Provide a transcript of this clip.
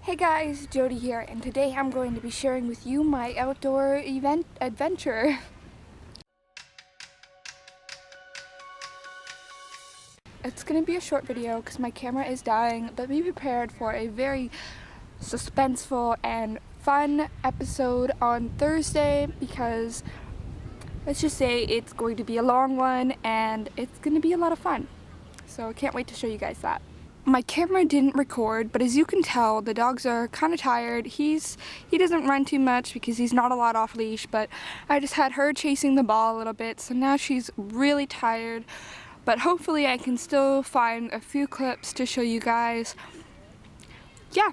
Hey guys, Jody here, and today I'm going to be sharing with you my outdoor event adventure. It's going to be a short video because my camera is dying, but be prepared for a very suspenseful and fun episode on Thursday because let's just say it's going to be a long one and it's going to be a lot of fun. So I can't wait to show you guys that. My camera didn't record, but as you can tell, the dogs are kind of tired. He doesn't run too much because he's not a lot off leash, but I just had her chasing the ball a little bit, so now she's really tired. But hopefully I can still find a few clips to show you guys. Yeah,